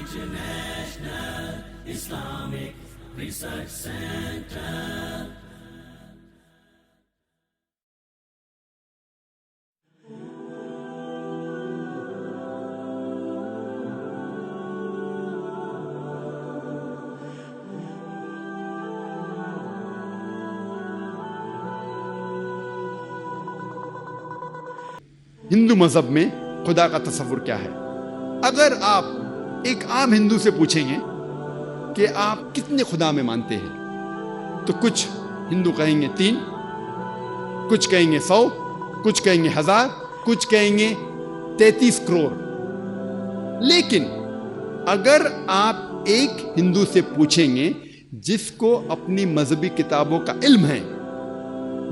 International Islamic Research Center. Hindu मजहब में खुदा का तस्वुर क्या है? अगर आप एक आम हिंदू से पूछेंगे कि आप कितने खुदा में मानते हैं, तो कुछ हिंदू कहेंगे 3, कुछ कहेंगे 100, कुछ कहेंगे 1000, कुछ कहेंगे 33 करोड़। लेकिन अगर आप एक हिंदू से पूछेंगे जिसको अपनी मजहबी किताबों का इल्म है,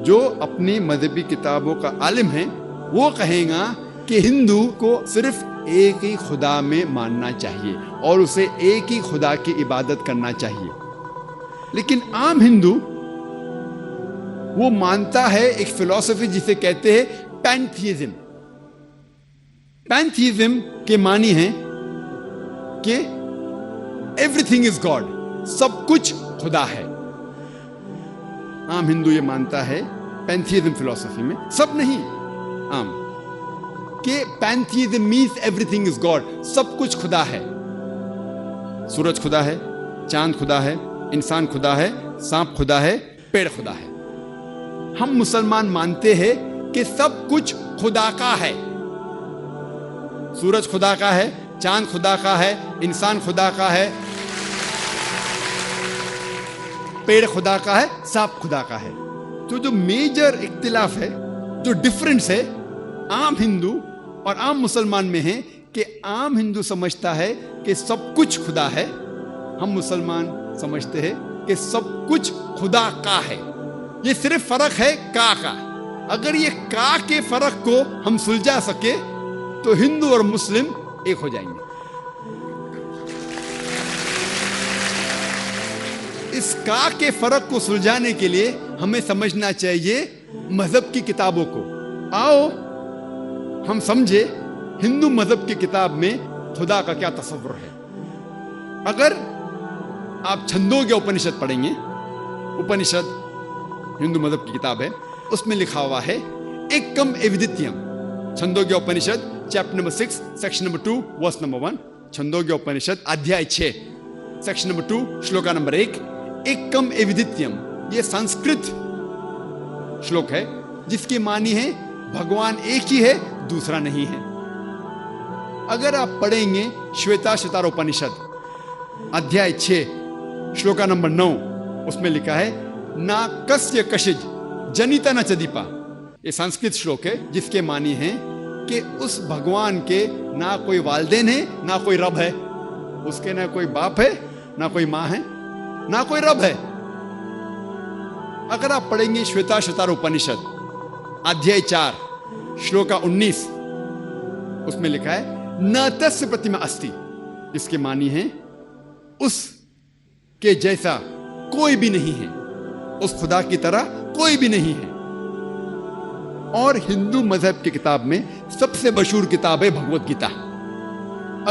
जो अपनी मजहबी किताबों का आलिम है, वो कहेगा कि हिंदू को सिर्फ एक ही खुदा में मानना चाहिए और उसे एक ही खुदा की इबादत करना चाहिए। लेकिन आम हिंदू वो मानता है एक फिलॉसफी जिसे कहते हैं पैंथीइज्म। पैंथीइज्म के मानी है कि एवरीथिंग इज गॉड, सब कुछ खुदा है। आम हिंदू ये मानता है पैंथीइज्म फिलॉसफी में, सब नहीं, आम, कि पैंथीइज्म मीन्स एवरीथिंग इज गॉड, सब कुछ खुदा है। सूरज खुदा है, चांद खुदा है, इंसान खुदा है, सांप खुदा है, पेड़ खुदा है। हम मुसलमान मानते हैं कि सब कुछ खुदा का है। सूरज खुदा का है, चांद खुदा का है, इंसान खुदा का है, पेड़ खुदा का है, सांप खुदा का है। तो जो मेजर इख्तिलाफ है, जो डिफरेंस है आम हिंदू और आम मुसलमान में है कि आम हिंदू समझता है कि सब कुछ खुदा है, हम मुसलमान समझते हैं कि सब कुछ खुदा का है। ये सिर्फ फर्क है का। अगर ये का के फर्क को हम सुलझा सके तो हिंदू और मुस्लिम एक हो जाएंगे। इस का के फर्क को सुलझाने के लिए हमें समझना चाहिए मजहब की किताबों को। आओ हम समझे हिंदू मजहब की किताब में खुदा का क्या तस्वुर है। अगर आप छंदोग्य उपनिषद पढ़ेंगे, उपनिषद हिंदू मजहब की किताब है, उसमें लिखा हुआ है एकम एविदित्यम। Chandogya Upanishad chapter number 6 section number 2 verse number 1। Chandogya Upanishad अध्याय 6 सेक्शन नंबर 2 श्लोका नंबर 1। एकम एविदित्यम, यह संस्कृत श्लोक है जिसकी मानी है भगवान एक ही है, दूसरा नहीं है। अगर आप पढ़ेंगे श्वेताश्वतर उपनिषद अध्याय 6 श्लोका नंबर 9, उसमें लिखा है ना कस्य कशिज जनिता न चदीपा। ये संस्कृत श्लोक है जिसके मानी है कि उस भगवान के ना कोई वालदेन है, ना कोई रब है, उसके ना कोई बाप है, ना कोई मां है, ना कोई रब है। अगर आप पढ़ेंगे श्वेताश्वतर उपनिषद अध्याय 4 श्लोका 19, उसमें लिखा है न तस्य प्रतिमा अस्ति, इसके मानी है उस के जैसा कोई भी नहीं है, उस खुदा की तरह कोई भी नहीं है। और हिंदू मजहब की किताब में सबसे मशहूर किताब है भगवत गीता।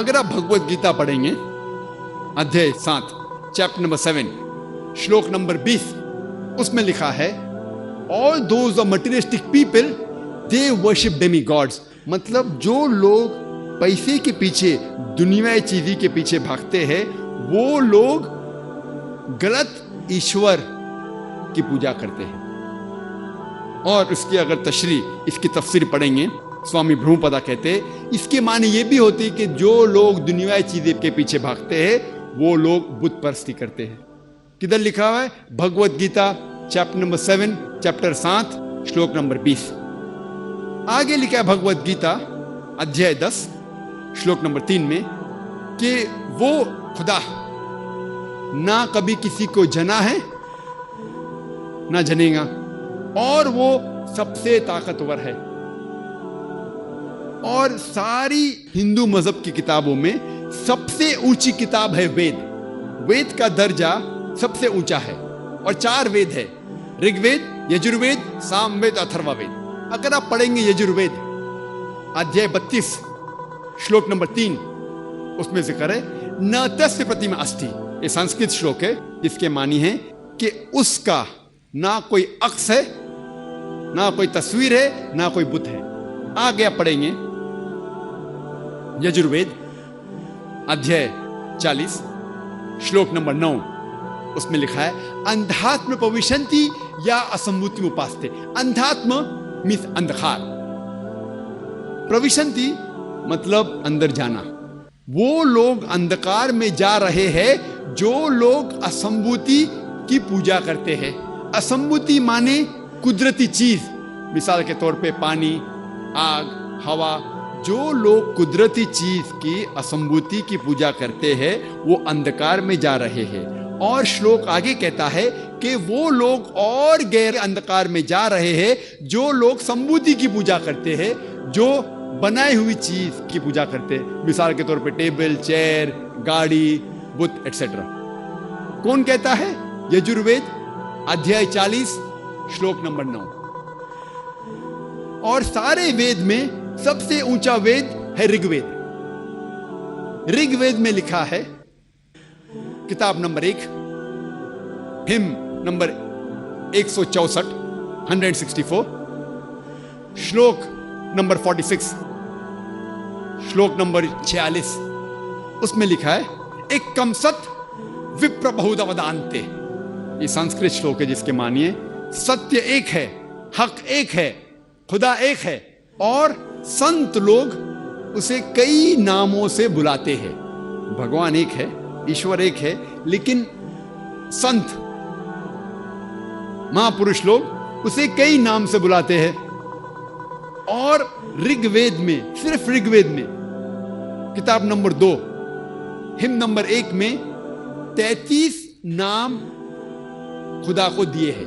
अगर आप भगवत गीता पढ़ेंगे अध्याय 7 चैप्टर नंबर 7 श्लोक नंबर 20, उसमें लिखा है all those of materialistic people they worship Demi God's. मतलब जो लोग पैसे के पीछे, दुनियाई चीज़ी के पीछे भागते हैं, वो लोग गलत ईश्वर की पूजा करते हैं। और उसकी अगर इसकी तफसीर पढ़ेंगे, स्वामी ब्रह्मपदा कहते हैं इसके माने ये भी होती है कि जो लोग दुनियाई चीज़ें के पीछे भागते हैं वो लोग बुत परस्ती करते हैं। किधर लिखा हुआ है? Bhagavad Gita chapter number 7 chapter 7 श्लोक नंबर 20। आगे लिखा है भगवत गीता अध्याय 10 श्लोक नंबर 3 में कि वो खुदा ना कभी किसी को जना है ना जनेगा, और वो सबसे ताकतवर है। और सारी हिंदू मजहब की किताबों में सबसे ऊंची किताब है वेद। वेद का दर्जा सबसे ऊंचा है और 4 वेद है, ऋग्वेद, यजुर्वेद, सामवेद, अथर्ववेद। अगर आप पढ़ेंगे यजुर्वेद अध्याय 32 श्लोक नंबर 3, उसमें जिक्र है न तस्य प्रतिमा अस्ति। ये संस्कृत श्लोक है, इसके मानी है कि उसका ना कोई अक्स है, ना कोई तस्वीर है, ना कोई बुत है। आगे आप पढ़ेंगे यजुर्वेद अध्याय 40 श्लोक नंबर 9, उसमें लिखा है अंधात्म पविशंति या असंभूति उपास्ते। अंधात्म मीन्स अंधकार, प्रविशंति मतलब अंदर जाना। वो लोग अंधकार में जा रहे हैं जो लोग असंभूति की पूजा करते हैं। असंभूति माने कुदरती चीज, मिसाल के तौर पे पानी, आग, हवा। जो लोग कुदरती चीज की असंभूति की पूजा करते हैं वो अंधकार में जा रहे हैं। और श्लोक आगे कहता है कि वो लोग और गहरे अंधकार में जा रहे हैं जो लोग संभूति की पूजा करते हैं, जो बनाई हुई चीज की पूजा करते हैं, मिसाल के तौर पे टेबल, चेयर, गाड़ी, बुत एक्सेट्रा। कौन कहता है? यजुर्वेद अध्याय 40 श्लोक नंबर 9। और सारे वेद में सबसे ऊंचा वेद है ऋग्वेद। ऋग्वेद में लिखा है, किताब नंबर 1, हिम नंबर 164 164, श्लोक नंबर 46, श्लोक नंबर 46, उसमें लिखा है एकम सत विप्र बहुधा वदान्ते। ये संस्कृत श्लोक है जिसके मानिए सत्य एक है, हक एक है, खुदा एक है और संत लोग उसे कई नामों से बुलाते हैं। भगवान एक है, ईश्वर एक है, लेकिन संत महापुरुष लोग उसे कई नाम से बुलाते हैं। और ऋग्वेद में, सिर्फ ऋग्वेद में किताब नंबर 2 हिम नंबर 1 में 33 नाम खुदा को दिए हैं।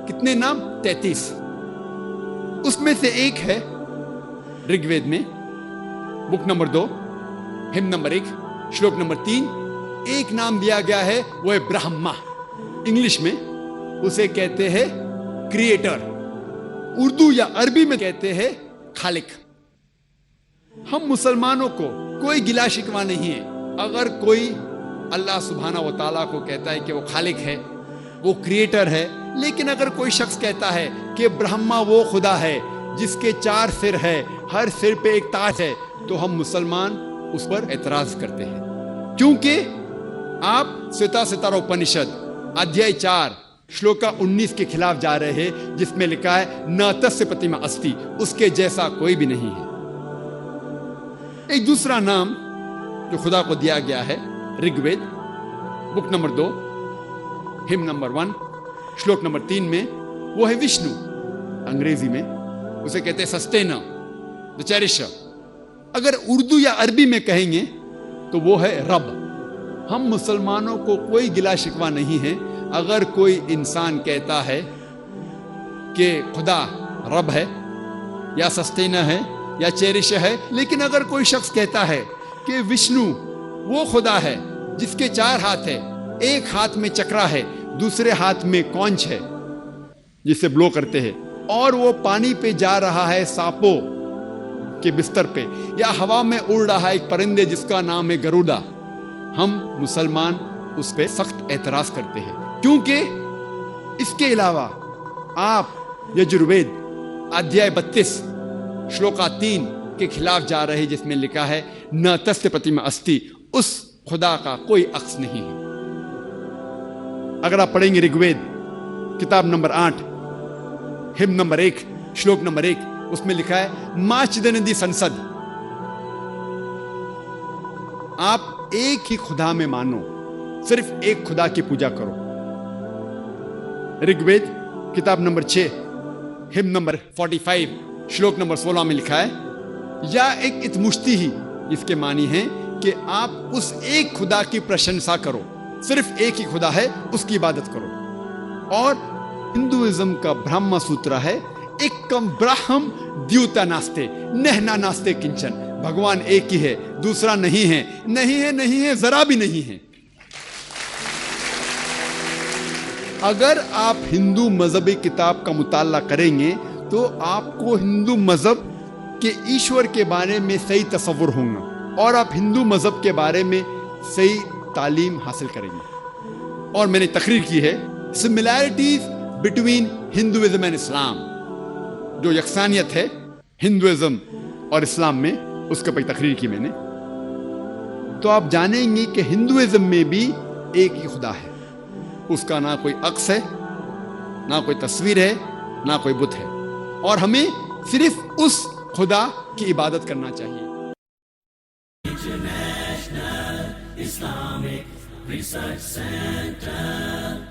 कितने नाम? 33। उसमें से एक है ऋग्वेद में book number 2 hymn number 1 shloka number 3, एक नाम दिया गया है, वो है ब्रह्मा। इंग्लिश में उसे कहते हैं क्रिएटर, उर्दू या अरबी में कहते हैं खालिक। हम मुसलमानों को कोई गिला शिकवा नहीं है अगर कोई अल्लाह सुब्हाना व तआला को कहता है कि वो खालिक है, वो क्रिएटर है। लेकिन अगर कोई शख्स कहता है कि ब्रह्मा वो खुदा है जिसके 4 सिर है, हर सिर पे एक ताज है, तो हम मुसलमान उस पर एतराज करते हैं। क्योंकि आप श्वेताश्वतरोपनिषद अध्याय 4 श्लोक 19 के खिलाफ जा रहे हैं, जिसमें लिखा है न तस्य प्रतिमा अस्ति, उसके जैसा कोई भी नहीं है। एक दूसरा नाम जो खुदा को दिया गया है Rigveda book number 2 hymn number 1 shloka number 3 में, वो है विष्णु। अंग्रेजी में उसे कहते हैं सस्टेनर, द चेरिशर। अगर उर्दू या अरबी में कहेंगे तो वो है रब। हम मुसलमानों को कोई गिला शिकवा नहीं है अगर कोई इंसान कहता है कि खुदा रब है या सस्टेनर है या चेरिशर है। लेकिन अगर कोई शख्स कहता है कि विष्णु वो खुदा है जिसके 4 हाथ है, एक हाथ में चक्रा है, दूसरे हाथ में कौंच है जिसे ब्लो करते हैं, और वो पानी पे जा रहा है सांपों के बिस्तर पे, या हवा में उड़ रहा है एक परिंदे जिसका नाम है गरुड़ा, हम मुसलमान उस पे सख्त एतराज करते हैं। क्योंकि इसके अलावा आप यजुर्वेद अध्याय 32 श्लोका 3 के खिलाफ जा रहे हैं, जिसमें लिखा है न तस्य प्रतिमा अस्ति, उस खुदा का कोई अक्स नहीं है। अगर आप पढ़ेंगे ऋग्वेद किताब number 8 him number 1 shloka number 1, उसमें लिखा है माचिदनदी संसद। आप एक ही खुदा में मानो, सिर्फ एक खुदा की पूजा करो। ऋग्वेद किताब नंबर 6 हिम नंबर 45 श्लोक नंबर 16 में लिखा है या एक इतमुश्ती ही, इसके मानी है कि आप उस एक खुदा की प्रशंसा करो, सिर्फ एक ही खुदा है, उसकी इबादत करो। और हिंदुइज्म का ब्रह्म सूत्र है एकम ब्रह्म द्यूता नास्ते नहना नास्ते किंचन। भगवान एक ही है, दूसरा नहीं है, नहीं है, नहीं है, जरा भी नहीं है। अगर आप हिंदू मजहबी किताब का मुताला करेंगे तो आपको हिंदू मजहब के ईश्वर के बारे में सही तस्वुर होगा। और आप हिंदू मजहब के बारे में सही तालीम हासिल करेंगे। और मैंने तकरीर की है similarities between Hinduism and Islam, जो यकसानियत है हिंदुइज्म और इस्लाम में, उसके ऊपर तकरीर की मैंने। तो आप जानेंगे कि हिंदुइज्म में भी एक ही खुदा है, उसका ना कोई अक्स है, ना कोई तस्वीर है, ना कोई बुत है, और हमें सिर्फ उस खुदा की इबादत करना चाहिए। International Islamic Research Center.